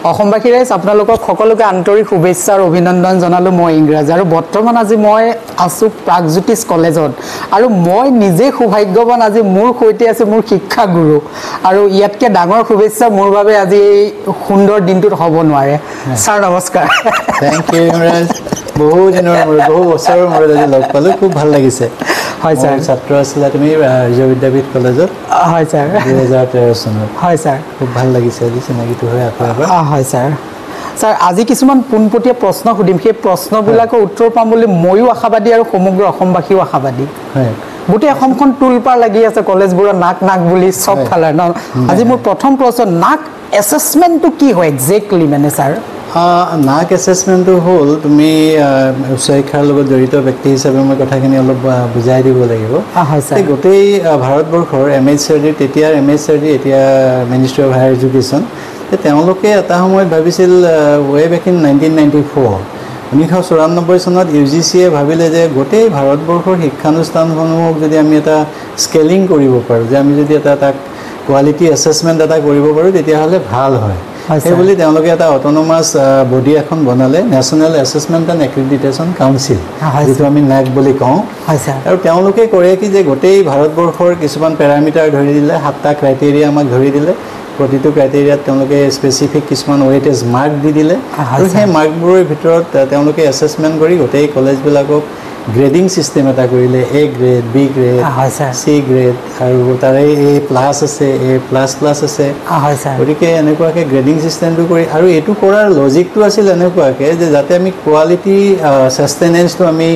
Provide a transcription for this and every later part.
অসমবাসী ৰাইজ আপোনালোকক সকলোকে আন্তৰিক শুভেচ্ছা আৰু অভিনন্দন জনালো মই ইংৰাজ আৰু বৰ্তমান আজি মই আছো প্ৰাগজ্যোতিষ কলেজত আৰু মই নিজে সৌভাগ্যৱান আজি মোৰ সৈতে আছে মোৰ শিক্ষা গুৰু আৰু ইয়াতকে ডাঙৰ শুভেচ্ছা মোৰ বাবে আজি এই সুন্দৰ দিনটোত হ'ব নোৱাৰে স্যাৰ নমস্কাৰ থ্যাংক ইউ ইংৰাজ বহু দিনৰ মূৰত বহু বছৰৰ মূৰত আজি লগ পালো খুব ভাল লাগিছে হয় স্যাৰ ছাত্ৰ আছিলা তুমি আৰ্য বিদ্যাপীঠ কলেজত হয় স্যাৰ 2013 চনত হয় স্যাৰ খুব ভাল লাগিছে আজি চিনাকিটো হৈ আকৌ এবাৰ হয় স্যাৰ স্যাৰ আজি কিছুমান পোনপটীয়া প্ৰশ্ন সুধিম সেই প্ৰশ্নবিলাকৰ উত্তৰ পাম বুলি ময়ো আশাবাদী আৰু সমগ্ৰ অসমবাসীও আশাবাদী হয় গোটেই অসমখন টুলপাৰ লাগি আছে কলেজবোৰৰ নাক বুলি সব ফালে ন আজি মোৰ প্ৰথম প্ৰশ্ন নাক এছেছমেণ্টটো কি হয় এক্সেক্টলি মানে স্যাৰ নাক এছেছমেণ্টটো হ'ল তুমি উচ্চ শিক্ষাৰ লগত জড়িত ব্যক্তি হিচাপে মই কথাখিনি অলপ বুজাই দিব লাগিব গোটেই ভাৰতবৰ্ষৰ MHRD তেতিয়াৰ MHRD এতিয়া মিনিষ্ট্ৰি অফ হায়াৰ এডুকেশ্যন তেওঁলোকে এটা সময়ত ভাবিছিল ৱে বেক ইন 1994 1994 চনত UGCয়ে ভাবিলে যে গোটেই ভাৰতবৰ্ষৰ শিক্ষানুষ্ঠানসমূহক যদি আমি এটা স্কেলিং কৰিব পাৰোঁ যে আমি যদি এটা তাক কোৱালিটি এছেছমেণ্ট এটা কৰিব পাৰোঁ তেতিয়াহ'লে ভাল হয় সেই বুলি তেওঁলোকে এটা অট'নমাছ বডি এখন বনালে national assessment and accreditation council যিটো আমি NAAC বুলি কওঁ আৰু তেওঁলোকে কৰে কি যে গোটেই ভাৰতবৰ্ষৰ কিছুমান পেৰামিটাৰ ধৰি দিলে 7টা ক্ৰাইটেৰিয়া আমাক ধৰি দিলে প্ৰতিটো ক্ৰাইটেৰিয়াত তেওঁলোকে স্পেচিফিক কিছুমান ৱেইটেজ মাৰ্ক দি দিলে আৰু সেই মাৰ্কবোৰৰ ভিতৰত তেওঁলোকে এছেছমেণ্ট কৰি গোটেই কলেজবিলাকক গ্ৰেডিং সিস্টেম এটা কৰিলে A grade B grade C grade আৰু তাৰে A প্লাছ আছে A প্লাছ প্লাছ আছে গতিকে এনেকুৱাকৈ গ্ৰেডিং সিস্টেমটো কৰি আৰু এইটো কৰাৰ লজিকটো আছিল এনেকুৱাকৈ যে যাতে আমি কোৱালিটি সাষ্টেইনেন্সটো আমি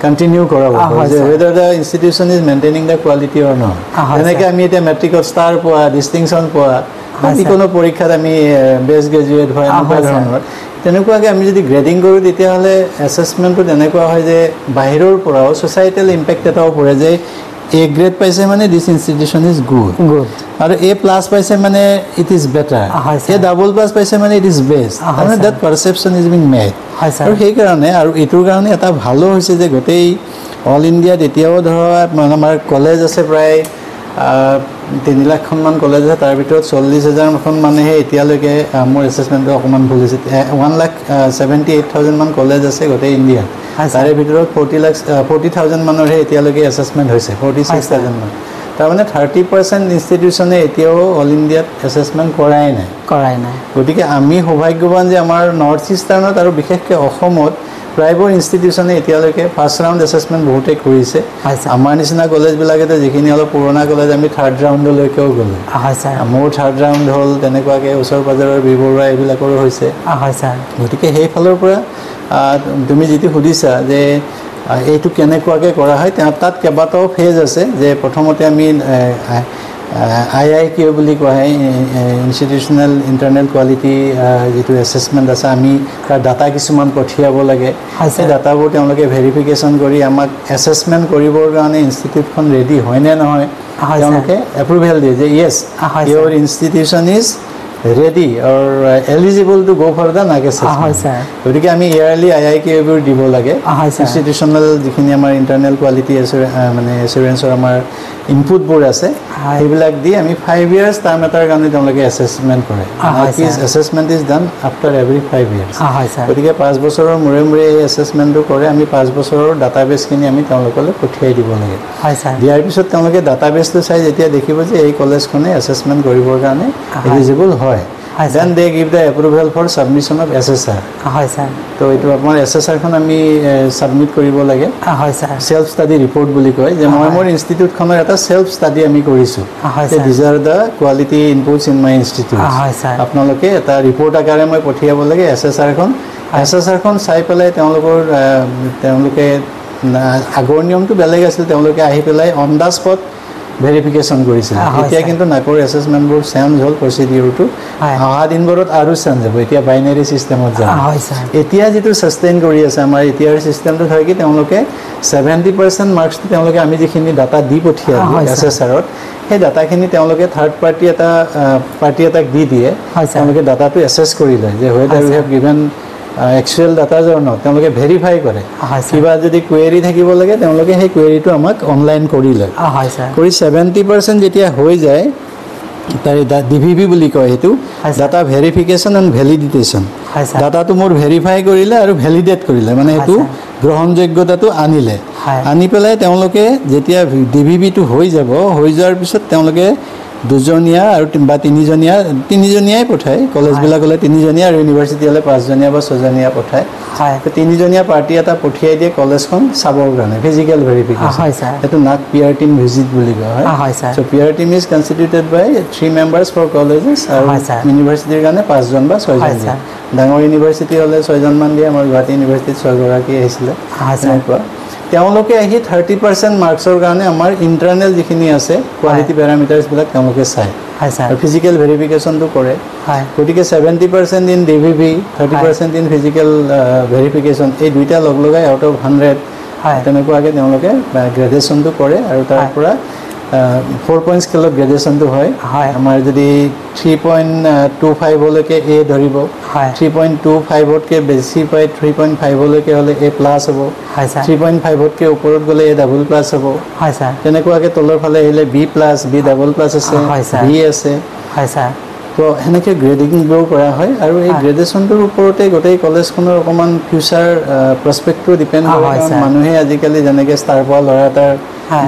কন্টিনিউ কৰাব পাৰোঁ যে whether the institution is maintaining the quality or not যেনেকৈ আমি এতিয়া মেট্ৰিকত ষ্টাৰ পোৱা ডিষ্টিংশ্যন পোৱা যিকোনো পৰীক্ষাত আমি বেষ্ট গ্ৰেজুৱেট হয় এনেকুৱা ধৰণৰ তেনেকুৱাকৈ আমি যদি গ্ৰেডিং কৰোঁ তেতিয়াহ'লে এছেছমেণ্টটো তেনেকুৱা হয় যে বাহিৰৰ পৰাও ছ'চাইটেল ইম্পেক্ট এটাও পৰে যে A গ্ৰেড পাইছে মানে দিছ ইনষ্টিটিউশ্যন ইজ গুড আৰু A প্লাছ পাইছে মানে it is better A double plus পাইছে মানে ইট ইজ বেষ্ট মানে that perception is being made আৰু সেইকাৰণে আৰু এইটোৰ কাৰণে এটা ভালো হৈছে যে গোটেই অল ইণ্ডিয়াত এতিয়াও ধৰা আমাৰ কলেজ আছে প্ৰায় 3 লাখখন কলেজ আছে তাৰ ভিতৰত 40,000খন মানুহে এতিয়ালৈকে মোৰ এছেছমেণ্টটো অকণমান ভুল হৈছে 1,78,000 মান কলেজ আছে গোটেই ইণ্ডিয়াত তাৰে ভিতৰত 40,000 মানৰহে এতিয়ালৈকে এছেছমেণ্ট হৈছে 46,000 মান তাৰমানে 30% ইনষ্টিটিউশ্যনে এতিয়াও অল ইণ্ডিয়াত এছেছমেণ্ট কৰাই নাই গতিকে আমি সৌভাগ্যৱান যে আমাৰ নৰ্থ ইষ্টাৰ্ণত আৰু বিশেষকৈ অসমত প্ৰায়বোৰ ইনষ্টিটিউশ্যনে এতিয়ালৈকে ফাৰ্ষ্ট ৰাউণ্ড এছেছমেণ্ট বহুতেই কৰিছে আমাৰ নিচিনা কলেজবিলাকেতো যিখিনি অলপ পুৰণা কলেজ আমি থাৰ্ড ৰাউণ্ডলৈকেও গ'লোঁ মোৰ থাৰ্ড ৰাউণ্ড হ'ল তেনেকুৱাকৈ ওচৰ পাজৰৰ বিবৰুৱা এইবিলাকৰো হৈছে গতিকে সেইফালৰ পৰা তুমি যিটো সুধিছা যে এইটো কেনেকুৱাকৈ কৰা হয় তাত কেইবাটাও ফেজ আছে যে প্ৰথমতে আমি IIQ বুলি কোৱা হয় ইনষ্টিটিউচনেল ইণ্টাৰনেল কোৱালিটি যিটো এছেছমেণ্ট আছে আমি তাৰ ডাটা কিছুমান পঠিয়াব লাগে সেই ডাটাবোৰ তেওঁলোকে ভেৰিফিকেশ্যন কৰি আমাক এছেছমেণ্ট কৰিবৰ কাৰণে ইনষ্টিটিউটখন ৰেডি হয়নে নহয় তেওঁলোকে এপ্ৰুভেল দিয়ে যে yes your institution is ready or eligible to go for the NAAC assessment. গতিকে আমি ইয়াৰলি IIQ এইবোৰ দিব লাগে ইনষ্টিটিউচনেল যিখিনি আমাৰ ইণ্টাৰনেল কোৱালিটি মানে এছুৰেঞ্চৰ আমাৰ ইনপুটবোৰ আছে সেইবিলাক দি আমি 5 years টাৰ্ম এটাৰ কাৰণে তেওঁলোকে এছেছমেণ্ট কৰে assessment is done after every 5 years গতিকে 5 বছৰৰ মূৰে মূৰে এই এছেছমেণ্টটো কৰে আমি 5 বছৰৰ ডাটাবেছখিনি আমি তেওঁলোকলৈ পঠিয়াই দিব লাগে দিয়াৰ পিছত তেওঁলোকে ডাটাবেছটো চাই যেতিয়া দেখিব যে এই কলেজখনে এছেছমেণ্ট কৰিবৰ কাৰণে এলিজিবল হয় then they give the approval for submission of SSR তো এইটো আপোনাৰ SSRখন আমি সাবমিট কৰিব লাগে সেলফ ষ্টাডি ৰিপৰ্ট বুলি কয় যে মই মোৰ ইনষ্টিটিউটখনৰ এটা সেলফ ষ্টাডি আমি কৰিছোঁ these are the quality inputs in my institute আপোনালোকে এটা ৰিপৰ্ট আকাৰে মই পঠিয়াব লাগে SSRখন চাই পেলাই তেওঁলোকে আগৰ নিয়মটো বেলেগ আছিল তেওঁলোকে আহি পেলাই অন দ্য স্পট ভেৰিফিকেশ্যন কৰিছিল এতিয়া কিন্তু নাকৰ এছেছমেণ্টবোৰ চেঞ্জ হ'ল প্ৰচিডিউৰটো অহা দিনবোৰত আৰু চেঞ্জ হ'ব এতিয়া বাইনেৰী ছিষ্টেমত যাব এতিয়া যিটো ছাষ্টেইন কৰি আছে আমাৰ এতিয়াৰ ছিষ্টেমটো হয় কি তেওঁলোকে 70% মাৰ্কছটো তেওঁলোকে আমি যিখিনি ডাটা দি পঠিয়ালোঁ SSRত সেই ডাটাখিনি তেওঁলোকে থাৰ্ড পাৰ্টি এটাক দি দিয়ে তেওঁলোকে ডাটাটো এছেছ কৰি লয় যে whether we have given actual data or not তেওঁলোকে ভেৰিফাই কৰে কিবা যদি কোৱেৰি থাকিব লাগে তেওঁলোকে সেই কোৱেৰিটো আমাক অনলাইন কৰি লয় কৰি 70% যেতিয়া হৈ যায় তাৰে ডিভিভি বুলি কয় এইটো ডাটা ভেৰিফিকেশ্যন এণ্ড ভেলিডিটেশ্যন ডাটাটো মোৰ ভেৰিফাই কৰিলে আৰু ভেলিডেট কৰিলে মানে এইটো গ্ৰহণযোগ্যতাটো আনিলে আনি পেলাই তেওঁলোকে যেতিয়া ডিভিভিটো হৈ যাব হৈ যোৱাৰ পিছত তেওঁলোকে দুজনীয়া আৰু বা তিনিজনীয়াই পঠায় কলেজবিলাকলৈ তিনিজনীয়া আৰু ইউনিভাৰ্চিটি হ'লে 5জনীয়া বা 6জনীয়া পঠায় তিনিজনীয়া পাৰ্টি এটা পঠিয়াই দিয়ে কলেজখন চাবৰ কাৰণে ফিজিকেল ভেৰিফিকেশ্যন এইটো নাক পিয়াৰ টিম ভিজিট বুলি কোৱা হয় so' peer team is constituted by 3 members for colleges আৰু ইউনিভাৰ্চিটিৰ কাৰণে 5জন বা 6জন দিয়ে ডাঙৰ ইউনিভাৰ্চিটি হ'লে 6জনমান দিয়ে আমাৰ গুৱাহাটী ইউনিভাৰ্চিটিত 6গৰাকী আহিছিলে তেনেকুৱা তেওঁলোকে আহি 30% মাৰ্কছৰ কাৰণে আমাৰ ইণ্টাৰনেল যিখিনি আছে কোৱালিটি পেৰামিটাৰ্ছবিলাক তেওঁলোকে চায় আৰু ফিজিকেল ভেৰিফিকেশ্যনটো কৰে গতিকে 70% ইন ডিভিভি 30% ইন ফিজিকেল ভেৰিফিকেশ্যন এই দুইটা লগ লগাই আউট অফ 100 তেনেকুৱাকৈ তেওঁলোকে গ্ৰেজুৱেশ্যনটো কৰে আৰু তাৰ পৰা 4 পইণ্ট স্কেলত গ্ৰেজুৱেশ্যনটো হয় আমাৰ যদি 3.25লৈকে এ ধৰিব 3.25তকৈ বেছি পায় 3.5লৈকে হ'লে এ প্লাছ হ'ব 3.5তকৈ ওপৰত গ'লে এ ডাবল প্লাছ হ'ব তেনেকুৱাকৈ তলৰ ফালে আহিলে B plus B double plus আছে বি আছে তো সেনেকৈ গ্ৰেডিংবোৰ কৰা হয় আৰু এই গ্ৰেজুৱেশ্যনটোৰ ওপৰতে গোটেই কলেজখনৰ অকণমান ফিউচাৰ প্ৰস্পেক্টটো ডিপেণ্ড কৰে কাৰণ মানুহে আজিকালি যেনেকৈ ষ্টাৰ পোৱা ল'ৰা এটাৰ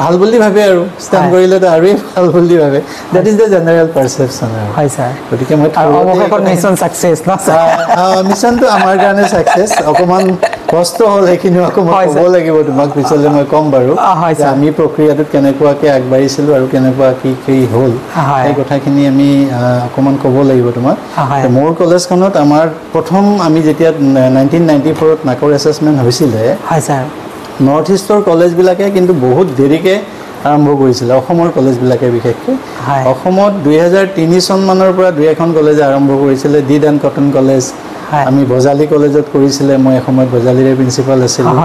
ভাল বুলি ভাবে আৰু ষ্টেণ্ড কৰিলেতো আৰুৱেই ভাল বুলি ভাবে দেট ইজ দ্য জেনেৰেল পাৰচেপশ্যন গতিকে মই মিছনটো আমাৰ কাৰণে ছাকচেছ অকণমান কষ্ট হ'ল সেইখিনি অকণমান ক'ব লাগিব তোমাক পিছলৈ মই ক'ম বাৰু আমি প্ৰক্ৰিয়াটোত কেনেকুৱাকৈ আগবাঢ়িছিলোঁ আৰু কেনেকুৱা কি হ'ল সেই কথাখিনি আমি অকণমান ক'ব লাগিব তোমাক মোৰ কলেজখনত আমাৰ প্ৰথম আমি যেতিয়া 1994ত নাকৰ এছেছমেণ্ট হৈছিলে নৰ্থ ইষ্টৰ কলেজবিলাকে কিন্তু বহুত দেৰিকৈ আৰম্ভ কৰিছিলে অসমৰ কলেজবিলাকে বিশেষকৈ অসমত 2003 চনমানৰ পৰা 2এখন কলেজে আৰম্ভ কৰিছিলে ডিড এণ্ড কটন কলেজ আমি বজালী কলেজত কৰিছিলে মই এসময়ত বজালীৰে প্ৰিন্সিপাল আছিলোঁ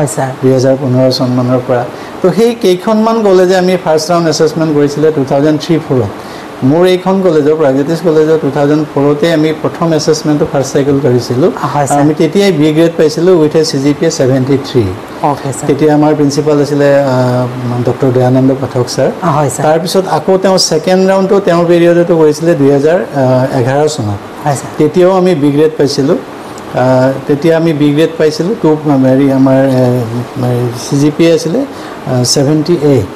2015 চনমানৰ পৰা তো সেই কেইখনমান কলেজে আমি ফাৰ্ষ্ট ৰাউণ্ড এছেছমেণ্ট কৰিছিলে 2003-04ত মোৰ এইখন কলেজৰ প্ৰাগজ্যোতিষ কলেজৰ 2004তে আমি প্ৰথম এছেছমেণ্টটো ফাৰ্ষ্ট চাইকেল কৰিছিলোঁ আমি তেতিয়াই বি গ্ৰেড পাইছিলোঁ উইথ এ CGPA 73 তেতিয়া আমাৰ প্ৰিন্সিপাল আছিলে ডক্টৰ দয়ানন্দ পাঠক ছাৰ তাৰপিছত আকৌ তেওঁ ছেকেণ্ড ৰাউণ্ডটো তেওঁৰ পিৰিয়ডতো কৰিছিলে 2011 চনত তেতিয়াও আমি বি গ্ৰেড পাইছিলোঁ তেতিয়া আমি বি গ্ৰেড পাইছিলোঁ হেৰি আমাৰ CGPA আছিলে 78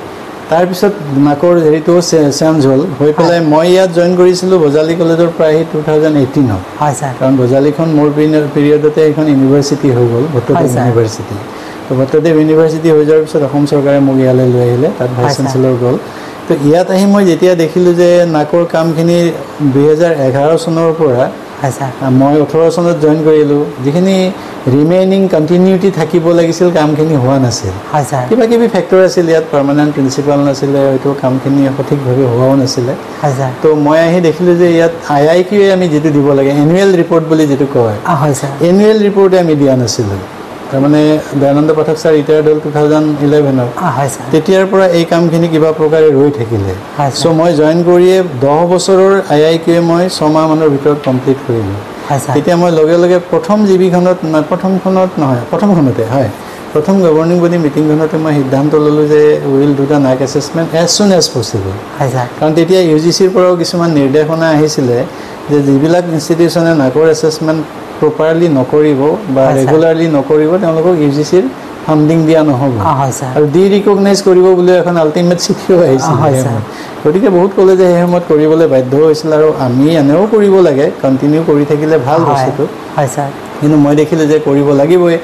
তাৰপিছত নাকৰ হেৰিটো চেঞ্জ হ'ল হৈ পেলাই মই ইয়াত জইন কৰিছিলোঁ বজালী কলেজৰ প্ৰায় 2018ত কাৰণ বজালীখন মোৰ পিৰিয়ডতে এইখন ইউনিভাৰ্চিটি হৈ গ'ল ভট্টদেৱ ইউনিভাৰ্চিটি তো ভট্টদেৱ ইউনিভাৰ্চিটি হৈ যোৱাৰ পিছত অসম চৰকাৰে মোক ইয়ালৈ লৈ আহিলে তাত ভাইচ চেঞ্চেলৰ গ'ল তো ইয়াত আহি মই যেতিয়া দেখিলোঁ যে নাকৰ কামখিনি 2011 চনৰ পৰা মই 18 চনত জইন কৰিলোঁ যিখিনি ৰিমেইনিং কণ্টিনিউটি থাকিব লাগিছিল কামখিনি হোৱা নাছিল কিবা কিবি ফেক্টৰ আছিল ইয়াত পাৰ্মানেণ্ট প্ৰিন্সিপাল নাছিলে হয়তো কামখিনি সঠিকভাৱে হোৱাও নাছিলে তো মই আহি দেখিলোঁ যে ইয়াত IIQA আমি যিটো দিব লাগে এনুৱেল ৰিপৰ্ট বুলি যিটো কয় এনুৱেল ৰিপৰ্টে আমি দিয়া নাছিলোঁ তাৰমানে দয়ানন্দ পাঠক ছাৰ ৰিটায়াৰ্ড হ'ল 2011ত তেতিয়াৰ পৰা এই কামখিনি কিবা প্ৰকাৰে ৰৈ থাকিলে চ' মই জইন কৰিয়ে 10 বছৰৰ IIQA মই 6 মাহমানৰ ভিতৰত কমপ্লিট কৰিলোঁ তেতিয়া মই লগে লগে প্ৰথমখনতে হয় প্ৰথম গভৰ্ণিং বডি মিটিংখনতে মই সিদ্ধান্ত ল'লোঁ যে উইল ডু দ্য নাক এছেছমেণ্ট এজ চুন এজ পচিবল কাৰণ তেতিয়া UGCৰ পৰাও কিছুমান নিৰ্দেশনা আহিছিলে যে যিবিলাক ইনষ্টিটিউশ্যনে নাকৰ এছেছমেণ্ট প্ৰপাৰলি নকৰিব বা ৰেগুলাৰলি নকৰিব তেওঁলোকক UGCৰ ফাণ্ডিং দিয়া নহ'ব আৰু ৰিকগনাইজ কৰিব বুলি এখন আল্টিমেট চিঠিও আহিছিল গতিকে বহুত কলেজে সেই সময়ত কৰিবলৈ বাধ্য হৈছিল আৰু আমি এনেও কৰিব লাগে কণ্টিনিউ কৰি থাকিলে ভাল বস্তুটো কিন্তু মই দেখিলোঁ যে কৰিব লাগিবই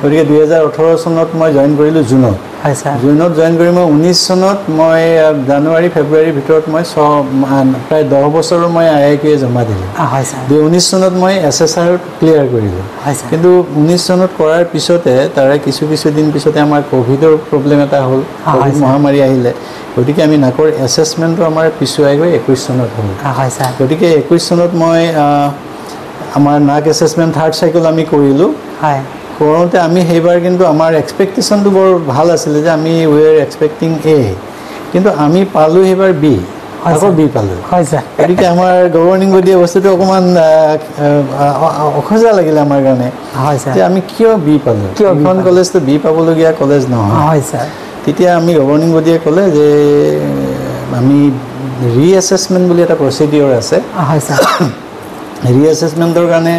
গতিকে 2018 চনত মই জইন কৰিলোঁ জুনত জইন কৰি মই 19 চনত মই জানুৱাৰী ফেব্ৰুৱাৰীৰ ভিতৰত মই প্ৰায় 10 বছৰৰ মই IIQA জমা দিলোঁ 19 চনত মই SSR ক্লিয়াৰ কৰিলোঁ কিন্তু 19 চনত কৰাৰ পিছতে তাৰে কিছু দিন পিছতে আমাৰ ক'ভিডৰ প্ৰব্লেম এটা হ'ল ক'ভিড মহামাৰী আহিলে গতিকে আমি নাকৰ এছেছমেণ্টটো আমাৰ পিছুৱাই গৈ 21 চনত হ'ল গতিকে 21 চনত মই আমাৰ নাক এছেছমেণ্ট থাৰ্ড চাইকেল আমি কৰিলোঁ কৰোঁতে আমি সেইবাৰ কিন্তু আমাৰ এক্সপেক্টেশ্যনটো বৰ ভাল আছিলে যে আমি উই আৰ এক্সপেক্টিং A কিন্তু আমি পালোঁ সেইবাৰ B আকৌ B পালোঁ গতিকে আমাৰ গভৰ্ণিং বডিয়ে বস্তুটো অকণমান অসজা লাগিলে আমাৰ কাৰণে যে আমি কিয় B পালোঁ এখন কলেজটো B পাবলগীয়া কলেজ নহয় তেতিয়া আমি গভৰ্ণিং বডিয়ে ক'লে যে আমি ৰিএছেছমেণ্ট বুলি এটা প্ৰচিডিঅ'ৰ আছে হয় ছাৰ ৰিএছেছমেণ্টৰ কাৰণে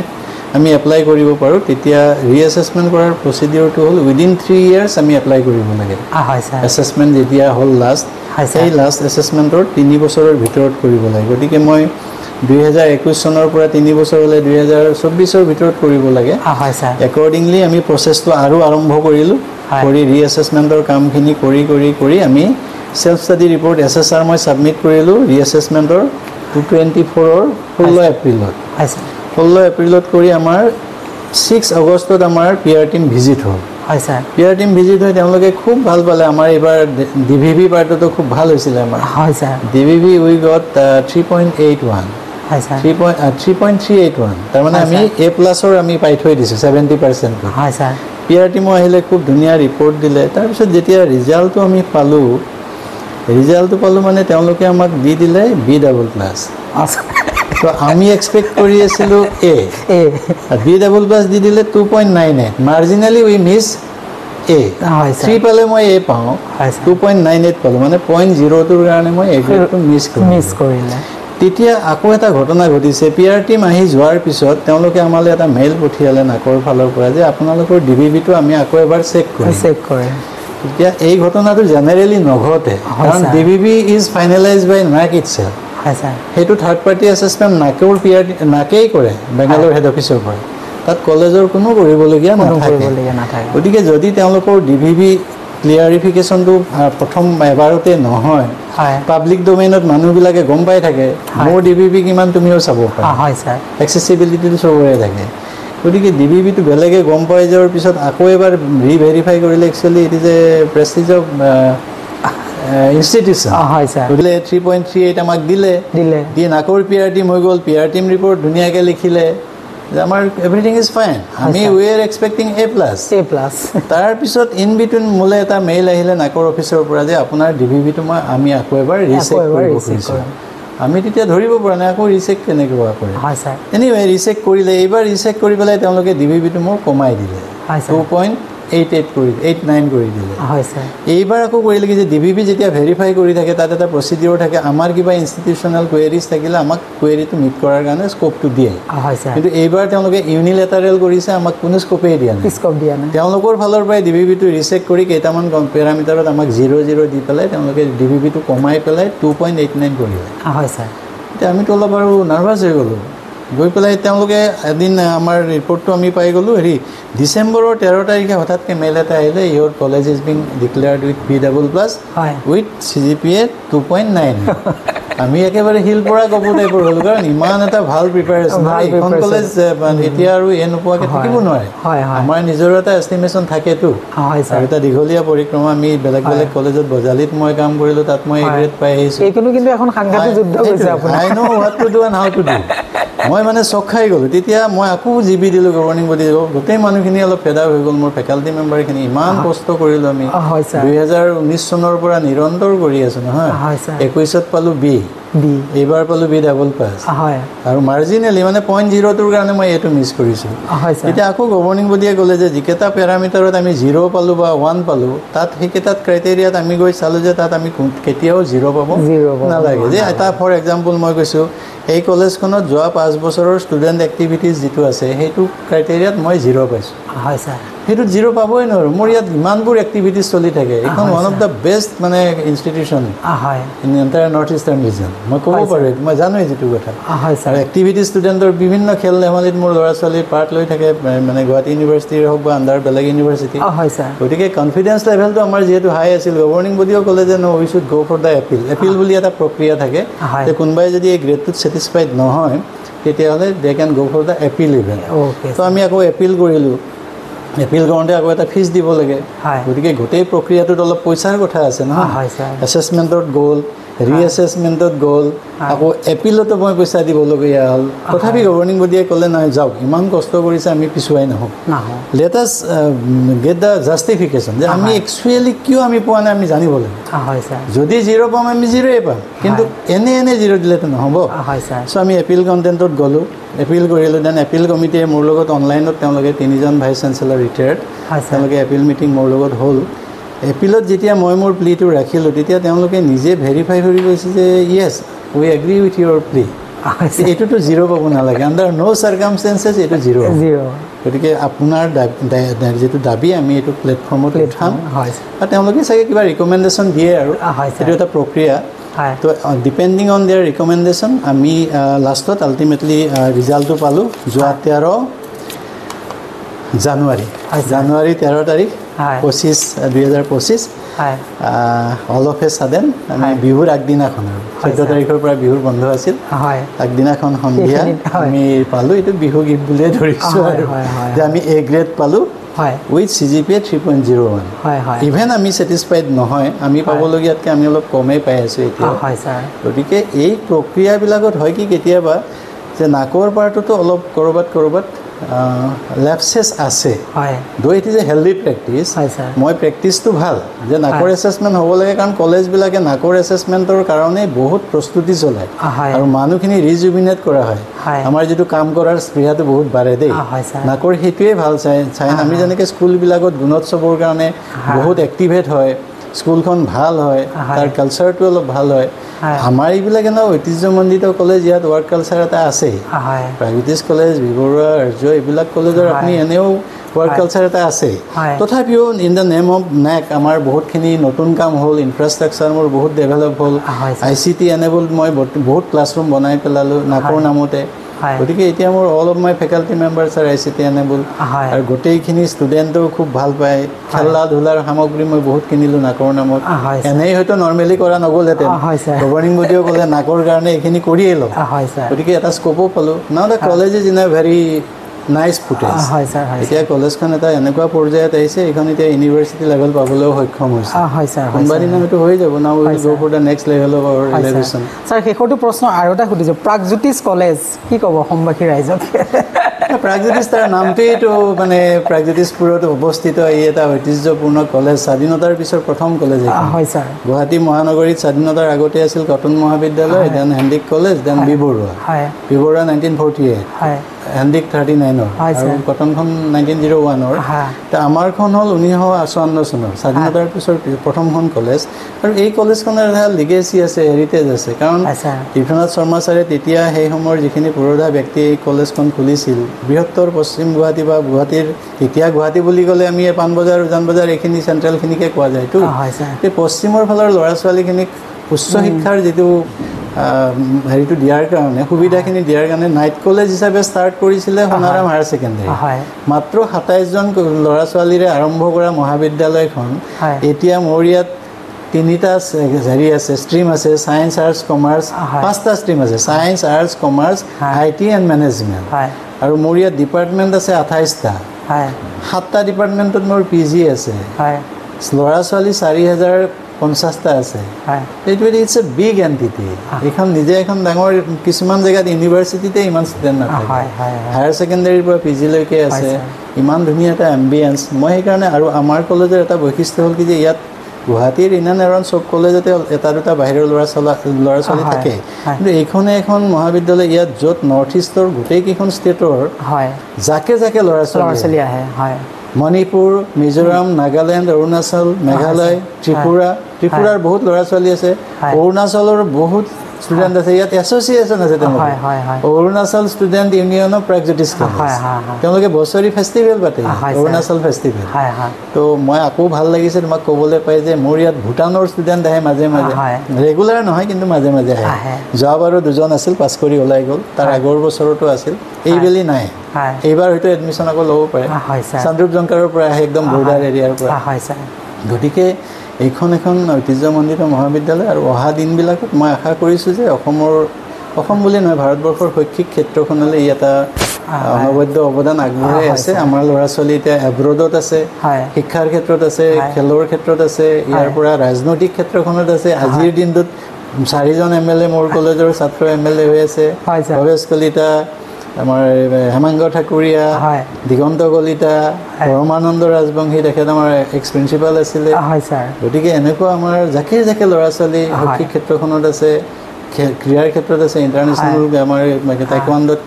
আমি এপ্লাই কৰিব পাৰোঁ তেতিয়া ৰিএছেছমেণ্ট কৰাৰ প্ৰচিডিঅ'ৰটো হ'ল উইদিন 3 years আমি এপ্লাই কৰিব লাগে হয় ছাৰ এছেছমেণ্ট যেতিয়া হ'ল লাষ্ট সেই লাষ্ট এছেছমেণ্টৰ 3 বছৰৰ ভিতৰত কৰিব লাগে গতিকে মই 2021 চনৰ পৰা 3 বছৰ হ'লে 2024ৰ ভিতৰত কৰিব লাগে হয় ছাৰ একৰ্ডিংলি আমি প্ৰচেছটো আৰু আৰম্ভ কৰিলোঁ কৰি ৰিএছেছমেণ্টৰ কামখিনি কৰি আমি সেলফ ষ্টাডি ৰিপৰ্ট SSR মই সাবমিট কৰিলোঁ ৰিএছেছমেণ্টৰ 2024ৰ 16 এপ্ৰিলত 16 এপ্ৰিলত কৰি আমাৰ 6 আগষ্টত আমাৰ পিআৰ টিম ভিজিট হ'ল হয় ছাৰ পিআৰ টিম ভিজিট হৈ তেওঁলোকে খুব ভাল পালে আমাৰ এইবাৰ DVV পাৰ্টটো খুব ভাল হৈছিলে আমাৰ হয় ছাৰ DVV উই গট 3.81 হয় ছাৰ 3.381 তাৰমানে আমি A+ৰ আমি পাই থৈ দিছোঁ 70% হয় ছাৰ পিআৰ টিমো আহিলে খুব ধুনীয়া ৰিপৰ্ট দিলে তাৰপিছত যেতিয়া ৰিজাল্টটো আমি পালোঁ মানে তেওঁলোকে আমাক দি দিলে B++ তো আমি এক্সপেক্ট কৰি আছিলোঁ A B++ দি দিলে 2.98 মাৰ্জিনেলি উই মিছ A 3 পালে মই A পাওঁ 2.98 পালোঁ মানে 0.02ৰ কাৰণে মই A গ্ৰেডটো মিছ কৰিলে তেতিয়া আকৌ এটা ঘটনা ঘটিছে পিআৰ টিম আহি যোৱাৰ পিছত তেওঁলোকে আমালৈ এটা মেইল পঠিয়ালে নাকৰ ফালৰ পৰা যে আপোনালোকৰ DVVটো আমি আকৌ এবাৰ চেক কৰিম এতিয়া এই ঘটনাটো জেনেৰেলি নঘটে কাৰণ DVV is finalize by NAAC itself সেইটো থাৰ্ড পাৰ্টি এছেছমেণ্ট নাকেই কৰে বেংগালোৰ হেড অফিচৰ পৰা তাত কলেজৰ কোনো কৰিবলগীয়া নাথাকে গতিকে যদি তেওঁলোকৰ DVV ক্লিয়াৰিফিকেশ্যনটো প্ৰথম এবাৰতে নহয় পাব্লিক ডোমেইনত মানুহবিলাকে গম পাই থাকে মোৰ DVV কিমান তুমিও চাব পাৰা এক্সেচিবিলিটিটো চবৰে থাকে গতিকে DVVটো বেলেগে গম পাই যোৱাৰ পিছত আকৌ এবাৰ ৰিভেৰিফাই কৰিলে actually it is A Prestige of institution হয় ছাৰ গতিকে 3.38 আমাক দিলে নাকৰ পিআৰ টিম হৈ গ'ল পিআৰ টিম ৰিপৰ্ট ধুনীয়াকৈ লিখিলে যে আমাৰ এভৰিথিং ইজ ফাইন আমি উই আৰ এক্সপেক্টিং A+. তাৰপিছত ইন বিটুইন মোলৈ এটা মেইল আহিলে নাকৰ অফিচৰ পৰা যে আপোনাৰ DVVটো আমি আকৌ এবাৰ ৰিচেক কৰিব খুজিছোঁ আমি তেতিয়া ধৰিব পৰা নাই আকৌ ৰিচেক কেনেকৈ কৰে এনিৱে ৰিচেক কৰিলে এইবাৰ ৰিচেক কৰি পেলাই তেওঁলোকে DVVটো মোক কমাই দিলে 2.88 কৰি 89 কৰি দিলে এইবাৰ আকৌ কৰিলে কি যে DVV যেতিয়া ভেৰিফাই কৰি থাকে তাত এটা প্ৰচিডিঅ'ৰ থাকে আমাৰ কিবা ইনষ্টিটিউশ্যনেল কুৱেৰিজ থাকিলে আমাক কুৱেৰিটো মিট কৰাৰ কাৰণে স্কোপটো দিয়ে কিন্তু এইবাৰ তেওঁলোকে ইউনিলেটাৰেল কৰিছে আমাক কোনো স্কোপেই দিয়া নাই তেওঁলোকৰ ফালৰ পৰাই DVVটো ৰিচেক কৰি কেইটামান পেৰামিটাৰত আমাক 0 দি পেলাই তেওঁলোকে DVVটো কমাই পেলাই 2.89 কৰিলে এতিয়া আমিতো অলপ আৰু নাৰ্ভাছ হৈ গ'লোঁ গৈ পেলাই তেওঁলোকে এদিন আমাৰ ৰিপৰ্টটো আমি পাই গ'লোঁ ডিচেম্বৰৰ 13 তাৰিখে হঠাৎকৈ মেইল এটা আহিলে your college is being declared with B++ with CGPA 2.9 আমি একেবাৰে হিল পৰা কপু টাইপৰ হ'লোঁ কাৰণ ইমান এটা ভাল প্ৰিপাৰেশ্যন এইখন কলেজ এতিয়া আৰু নোপোৱাকৈ থাকিব নোৱাৰে আমাৰ নিজৰ এটা এষ্টিমেশ্যন থাকেতো আৰু এটা দীঘলীয়া পৰিক্ৰমা আমি বেলেগ কলেজত বজালিত মই কাম কৰিলোঁ তাত মই A গ্ৰেড পাই আহিছোঁ কিন্তু এখন সাংঘাতিক যুদ্ধ হৈছে আপোনাৰ I know what to do and how to do মই মানে চক খাই গ'লোঁ তেতিয়া মই আকৌ GB দিলোঁ গভৰ্ণিং বডি গোটেই মানুহখিনি অলপ ফেড আপ হৈ গ'ল মোৰ ফেকাল্টি মেম্বাৰখিনি ইমান কষ্ট কৰিলোঁ আমি 2019 চনৰ পৰা নিৰন্তৰ কৰি আছোঁ নহয় 21ত পালোঁ B এইবাৰ পালোঁ B++ আৰু মাৰ্জিনেলি মানে 0.02ৰ কাৰণে মই এইটো মিছ কৰিছোঁ এতিয়া আকৌ গভৰ্ণিং বডিয়ে ক'লে যে যিকেইটা পেৰামিটাৰত আমি 0 পালোঁ বা 1 পালোঁ তাত সেইকেইটাত ক্ৰাইটেৰিয়াত আমি গৈ চালোঁ যে তাত আমি কেতিয়াও 0 পাব নালাগে যে এটা ফৰ এক্সাম্পল মই কৈছোঁ এই কলেজখনত যোৱা 5 বছৰৰ ষ্টুডেণ্ট এক্টিভিটিজ যিটো আছে সেইটো ক্ৰাইটেৰিয়াত মই 0 পাইছোঁ সেইটোত 0 পাবই নোৱাৰোঁ মোৰ ইয়াত ইমানবোৰ এক্টিভিটিজ চলি থাকে এইখন ওৱান অফ দ্য বেষ্ট মানে institution in entire north eastern region মই ক'ব পাৰোঁ মই জানোৱেই যিটো কথা আৰু এক্টিভিটি ষ্টুডেণ্টৰ বিভিন্ন খেল ধেমালিত মোৰ ল'ৰা ছোৱালী পাৰ্ট লৈ থাকে মানে গুৱাহাটী ইউনিভাৰ্চিটিৰ হওক বা আণ্ডাৰ বেলেগ ইউনিভাৰ্চিটি গতিকে কনফিডেঞ্চ লেভেলটো আমাৰ যিহেতু হাই আছিল গভৰ্ণিং বডিও ক'লে যে ন উই শুড গ' ফৰ দ্য এপিল বুলি এটা প্ৰক্ৰিয়া থাকে যে কোনোবাই যদি এই গ্ৰেডটোত ছেটিছফাইড নহয় তেতিয়াহ'লে দে কেন গ' ফৰ দ্য এপিল ইভেণ্ট তো আমি আকৌ এপিল কৰিলোঁ এপিল কৰোঁতে আকৌ এটা ফিজ দিব লাগে গতিকে গোটেই প্ৰক্ৰিয়াটোত অলপ পইচাৰ কথা আছে নহয় এছেছমেণ্টত গ'ল ৰিএছেছমেণ্টত গ'ল আকৌ এপিলতো মই পইচা দিবলগীয়া হ'ল তথাপি গভৰ্ণিং বডিয়ে ক'লে নহয় যাওক ইমান কষ্ট কৰিছে আমি পিছুৱাই নহওঁ লেট আছ গেট দ্য জাষ্টিফিকেশ্যন যে আমি একচুৱেলি কিয় আমি পোৱা নাই আমি জানিব লাগিব যদি 0 পাম আমি 0ই পাম কিন্তু এনে 0 দিলেতো নহ'ব চ' আমি এপিল কণ্টেণ্টত গ'লোঁ এপিল কৰিলোঁ দেন এপিল কমিটিয়ে মোৰ লগত অনলাইনত তেওঁলোকে 3জন ভাইচ চেঞ্চেলৰ ৰিটায়াৰ্ড তেওঁলোকে এপিল মিটিং মোৰ লগত হ'ল এপিলত যেতিয়া মই মোৰ প্লিটো ৰাখিলোঁ তেতিয়া তেওঁলোকে নিজে ভেৰিফাই কৰি কৈছে যে য়েছ উই এগ্ৰি উইথ ইউৰ প্লি এইটোতো জিৰ' পাব নালাগে আণ্ডাৰ ন' চাৰ্কামষ্টেঞ্চেছ এইটো জিৰ' গতিকে আপোনাৰ যিটো দাবী আমি এইটো প্লেটফৰ্মত উঠাম আৰু তেওঁলোকে চাগে কিবা ৰিকমেণ্ডেশ্যন দিয়ে আৰু এইটো এটা প্ৰক্ৰিয়া তো ডিপেণ্ডিং অন দেয়াৰ ৰিকমেণ্ডেশ্যন আমি লাষ্টত আল্টিমেটলি ৰিজাল্টটো পালোঁ যোৱা 13 জানুৱাৰী 13 তাৰিখ 2025 অল অফ এ ছাডেন আমি বিহুৰ আগদিনাখন আৰু 14 তাৰিখৰ পৰা বিহুৰ বন্ধ আছিল আগদিনাখন সন্ধিয়া আমি পালোঁ এইটো বিহু গীত বুলিয়ে ধৰিছোঁ আৰু যে আমি এ গ্ৰেড পালোঁ উইথ CGPA 3.01 ইভেন আমি ছেটিছফাইড নহয় আমি পাবলগীয়াতকৈ আমি অলপ কমেই পাই আছোঁ এতিয়া গতিকে এই প্ৰক্ৰিয়াবিলাকত হয় কি কেতিয়াবা যে নাকৰ পাৰটোতো অলপ ক'ৰবাত লেপচেছ আছে though it is a healthy practice মই প্ৰেক্টিছটো ভাল যে নাকৰ এছেছমেণ্ট হ'ব লাগে কাৰণ কলেজবিলাকে নাকৰ এছেছমেণ্টৰ কাৰণে বহুত প্ৰস্তুতি চলায় আৰু মানুহখিনি ৰিজুভিনেট কৰা হয় আমাৰ যিটো কাম কৰাৰ স্পৃহাটো বহুত বাঢ়ে দেই নাকৰ সেইটোৱে ভাল চাই আমি যেনেকৈ স্কুলবিলাকত গুণোৎসৱৰ কাৰণে বহুত এক্টিভেট হয় স্কুলখন ভাল হয় তাৰ কালচাৰটো অলপ ভাল হয় আমাৰ এইবিলাক ন ঐতিহ্যমণ্ডিত কলেজ ইয়াত ৱৰ্ক কালচাৰ এটা আছেই প্ৰাগজ্যোতিষ কলেজ বিবৰুৱা আৰ্য এইবিলাক কলেজৰ আপুনি এনেও ৱৰ্ক কালচাৰ এটা আছেই তথাপিও in the name of neck আমাৰ বহুতখিনি নতুন কাম হ'ল ইনফ্ৰাষ্ট্ৰাকচাৰ মোৰ বহুত ডেভেলপ হ'ল ICT এনেবল্ড মই বহুত ক্লাছৰুম বনাই পেলালোঁ নাকৰ নামতে গতিকে এতিয়া মোৰ all of my faculty members R ICT enabled আৰু গোটেইখিনি ষ্টুডেণ্টেও খুব ভাল পায় খেলা ধূলাৰ সামগ্ৰী মই বহুত কিনিলোঁ নাকৰ নামত এনেই হয়তো নৰ্মেলি কৰা নগ'লহেঁতেন গভৰ্ণিং বডিও ক'লে নাকৰ কাৰণে এইখিনি কৰিয়েই লওঁ গতিকে এটা স্ক'পো পালোঁ নাও the college is in a very nice footage এতিয়া কলেজখন এটা এনেকুৱা পৰ্যায়ত আহিছে এইখন এতিয়া ইউনিভাৰ্চিটি লেভেল পাবলৈও সক্ষম হৈছে কোনোবা দিনা হয়তো হৈ যাব নাও will go for the next level of our elevation sir শেষৰটো প্ৰশ্ন আৰু এটা সুধিছোঁ প্ৰাগজ্যোতিষ কলেজ কি ক'ব অসমবাসী ৰাইজক প্ৰাগজ্যোতিষ তাৰ নামটোৱেইতো মানে প্ৰাগজ্যোতিষপুৰত অৱস্থিত এই এটা ঐতিহ্যপূৰ্ণ কলেজ স্বাধীনতাৰ পিছৰ প্ৰথম কলেজ হয় ছাৰ গুৱাহাটী মহানগৰীত স্বাধীনতাৰ আগতে আছিল কটন মহাবিদ্যালয় দেন হেণ্ডিক কলেজ দেন বিবৰুৱা 1948 হেণ্ডিক 39 আৰু কটনখন 1901 তো আমাৰখন হ'ল 1954 চনৰ স্বাধীনতাৰ পিছৰ প্ৰথমখন কলেজ আৰু এই কলেজখনৰ এটা লিগেচি আছে হেৰিটেজ আছে কাৰণ তীৰ্থনাথ শৰ্মা ছাৰে তেতিয়া সেই সময়ৰ যিখিনি পুৰোধা ব্যক্তি এই কলেজখন খুলিছিল বৃহত্তৰ পশ্চিম গুৱাহাটী বা গুৱাহাটীৰ এতিয়া গুৱাহাটী বুলি ক'লে আমি পাণবজাৰ উজান বজাৰ এইখিনি চেণ্ট্ৰেলখিনিকে কোৱা যায়তো এই পশ্চিমৰ ফালৰ ল'ৰা ছোৱালীখিনিক উচ্চ শিক্ষাৰ যিটো হেৰিটো দিয়াৰ কাৰণে সুবিধাখিনি দিয়াৰ কাৰণে নাইট কলেজ হিচাপে ষ্টাৰ্ট কৰিছিলে সোণাৰাম হায়াৰ ছেকেণ্ডেৰী মাত্ৰ 27জন ল'ৰা ছোৱালীৰে আৰম্ভ কৰা মহাবিদ্যালয়খন এতিয়া মোৰ ইয়াত 3টা হেৰি আছে ষ্ট্ৰীম আছে ছায়েন্স আৰ্টছ কমাৰ্চ 5টা ষ্ট্ৰীম আছে science arts commerce IT and management আৰু মোৰ ইয়াত ডিপাৰ্টমেণ্ট আছে 28টা 7টা ডিপাৰ্টমেণ্টত মোৰ PG আছে ল'ৰা ছোৱালী 4050টা আছে এইটো ইটছ এ বিগ এণ্টিটি এইখন নিজে এখন ডাঙৰ কিছুমান জেগাত ইউনিভাৰ্চিটিতে ইমান ষ্টুডেণ্ট নাথাকে হায়াৰ ছেকেণ্ডেৰীৰ পৰা PG লৈকে আছে ইমান ধুনীয়া এটা এম্বিয়েঞ্চ মই সেইকাৰণে আৰু আমাৰ কলেজৰ এটা বৈশিষ্ট্য হ'ল কি যে ইয়াত গুৱাহাটীৰ ইন এণ্ড এৰাউণ্ড চব কলেজতে এটা দুটা বাহিৰৰ ল'ৰা ছোৱালী থাকে কিন্তু এইখনে এখন মহাবিদ্যালয় ইয়াত য'ত নৰ্থ ইষ্টৰ গোটেইকেইখন ষ্টেটৰ জাকে জাকে ল'ৰা ছোৱালী আহে মণিপুৰ মিজোৰাম নাগালেণ্ড অৰুণাচল মেঘালয় ত্ৰিপুৰাৰ বহুত ল'ৰা ছোৱালী আছে অৰুণাচলৰ বহুত ষ্টুডেণ্ট আছে ইয়াত এছ'চিয়েশ্যন আছে তেওঁলোকৰ Arunachal student union of Pragjyotish college তেওঁলোকে বছৰি ফেষ্টিভেল পাতে অৰুণাচল ফেষ্টিভেল তো মই আকৌ ভাল লাগিছে তোমাক ক'বলৈ পাই যে মোৰ ইয়াত ভূটানৰ ষ্টুডেণ্ট আহে মাজে মাজে ৰেগুলাৰ নহয় কিন্তু মাজে মাজে আহে যোৱাবাৰো 2জন আছিল পাছ কৰি ওলাই গ'ল তাৰ আগৰ বছৰতো আছিল এইবেলি নাই এইবাৰ হয়তো এডমিশ্যন আকৌ ল'ব পাৰে চান্দ্ৰূপ জংকাৰৰ পৰা আহে একদম বৰ্ডাৰ এৰিয়াৰ পৰা গতিকে এইখন এখন ঐতিহ্যমণ্ডিত মহাবিদ্যালয় আৰু অহা দিনবিলাকত মই আশা কৰিছোঁ যে অসম বুলি নহয় ভাৰতবৰ্ষৰ শৈক্ষিক ক্ষেত্ৰখনলৈ ই এটা অনবদ্য অৱদান আগবঢ়াই আছে আমাৰ ল'ৰা ছোৱালী এতিয়া এব্ৰডত আছে শিক্ষাৰ ক্ষেত্ৰত আছে খেলৰ ক্ষেত্ৰত আছে ইয়াৰ পৰা ৰাজনৈতিক ক্ষেত্ৰখনত আছে আজিৰ দিনটোত 4জন MLA মোৰ কলেজৰ ছাত্ৰ MLA হৈ আছে ভৱেশ কলিতা আমাৰ হেমাংগ ঠাকুৰীয়া দিগন্ত কলিতা পৰমানন্দ ৰাজবংশী তেখেত আমাৰ এক্স প্ৰিন্সিপাল আছিলে গতিকে এনেকুৱা আমাৰ জাকে জাকে ল'ৰা ছোৱালী শৈক্ষিক ক্ষেত্ৰখনত আছে ক্ৰীড়াৰ ক্ষেত্ৰত আছে ইণ্টাৰনেশ্যনেল আমাৰ টাইকোৱাণ্ডোত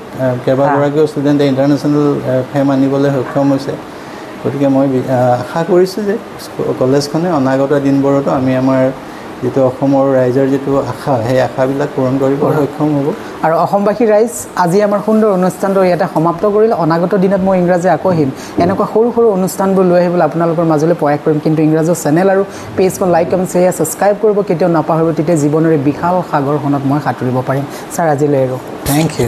কেইবাগৰাকীও ষ্টুডেণ্টে ইণ্টাৰনেশ্যনেল ফেম আনিবলৈ সক্ষম হৈছে গতিকে মই আশা কৰিছোঁ যে কলেজখনে অনাগত দিনবোৰতো আমি আমাৰ যেটো অসমৰ ৰাইজৰ যেটো আশা সেই আশাবিলাক পূৰণ কৰিব সক্ষম হ'ব আৰু অসমবাসী ৰাইজ আজি আমাৰ সুন্দৰ অনুষ্ঠানটো ইয়াতে সমাপ্ত কৰিলে অনাগত দিনত মই ইংৰাজী আকৌ আহিম এনেকুৱা সৰু সৰু অনুষ্ঠানবোৰ লৈ আহিবলৈ আপোনালোকৰ মাজলৈ প্ৰয়াস কৰিম কিন্তু ইংৰাজৰ চেনেল আৰু পেজখন লাইক কমেণ্ট শ্বেয়াৰ ছাবস্ক্ৰাইব কৰিব কেতিয়াও নাপাহৰিব তেতিয়া জীৱনৰ বিশাল সাগৰখনত মই সাঁতুৰিব পাৰিম ছাৰ আজিলৈ আৰু থেংক ইউ